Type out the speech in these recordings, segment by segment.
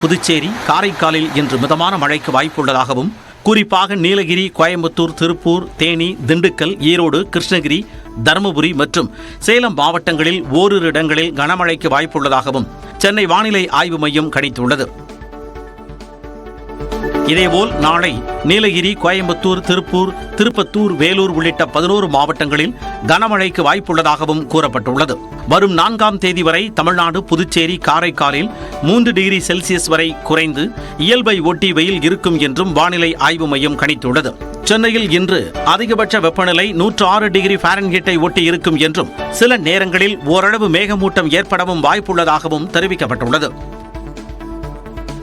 புதுச்சேரி, காரைக்காலில் இன்று மிதமான மழைக்கு வாய்ப்புள்ளதாகவும், குறிப்பாக நீலகிரி, கோயம்புத்தூர், திருப்பூர், தேனி, திண்டுக்கல், ஈரோடு, கிருஷ்ணகிரி, தருமபுரி மற்றும் சேலம் மாவட்டங்களில் ஓரிரு இடங்களில் கனமழைக்கு வாய்ப்புள்ளதாகவும் சென்னை வானிலை ஆய்வு மையம் கணித்துள்ளது. இதேபோல் நாளை நீலகிரி, கோயம்புத்தூர், திருப்பூர், திருப்பத்தூர், வேலூர் உள்ளிட்ட 11 மாவட்டங்களில் கனமழைக்கு வாய்ப்புள்ளதாகவும் கூறப்பட்டுள்ளது. வரும் 4ஆம் தேதி வரை தமிழ்நாடு, புதுச்சேரி, காரைக்காலில் 3 டிகிரி செல்சியஸ் வரை குறைந்து இயல்பை ஒட்டி வெயில் இருக்கும் என்றும் வானிலை ஆய்வு மையம் கணித்துள்ளது. சென்னையில் இன்று அதிகபட்ச வெப்பநிலை 106 டிகிரி ஃபாரன்ஹீட்டை ஒட்டி இருக்கும் என்றும் சில நேரங்களில் ஓரளவு மேகமூட்டம் ஏற்படவும் வாய்ப்புள்ளதாகவும் தெரிவிக்கப்பட்டுள்ளது.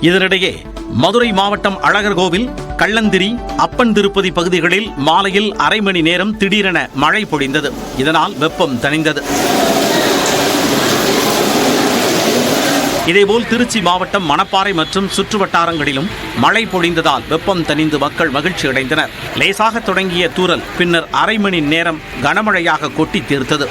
இதனிடையே மதுரை மாவட்டம் அழகர்கோவில், கள்ளந்திரி, அப்பன் திருப்பதி பகுதிகளில் மாலையில் அரை மணி நேரம் திடீரென மழை பொழிந்தது. இதனால் வெப்பம் தணிந்தது. இதேபோல் திருச்சி மாவட்டம் மணப்பாறை மற்றும் சுற்றுவட்டாரங்களிலும் மழை பொழிந்ததால் வெப்பம் தணிந்து மக்கள் மகிழ்ச்சி அடைந்தனர். லேசாக தொடங்கிய தூறல் பின்னர் அரை மணி நேரம் கனமழையாக கொட்டி தீர்த்தது.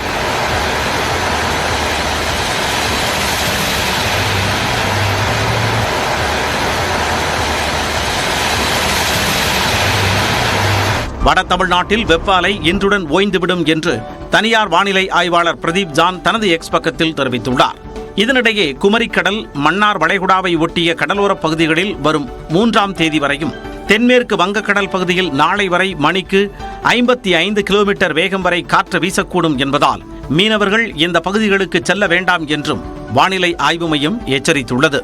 வட தமிழ்நாட்டில் வெப்ப அலை இன்றுடன் ஓய்ந்துவிடும் என்று தனியார் வானிலை ஆய்வாளர் பிரதீப் ஜான் தனது எக்ஸ் பக்கத்தில் தெரிவித்துள்ளார். இதனிடையே குமரிக்கடல், மன்னார் வளைகுடாவை ஒட்டிய கடலோரப் பகுதிகளில் வரும் 3ஆம் தேதி வரையும், தென்மேற்கு வங்கக்கடல் பகுதியில் நாளை வரை மணிக்கு 55 கிலோமீட்டர் வேகம் வரை காற்று வீசக்கூடும் என்பதால் மீனவர்கள் இந்த பகுதிகளுக்கு செல்ல வேண்டாம் என்றும் வானிலை ஆய்வு மையம் எச்சரித்துள்ளது.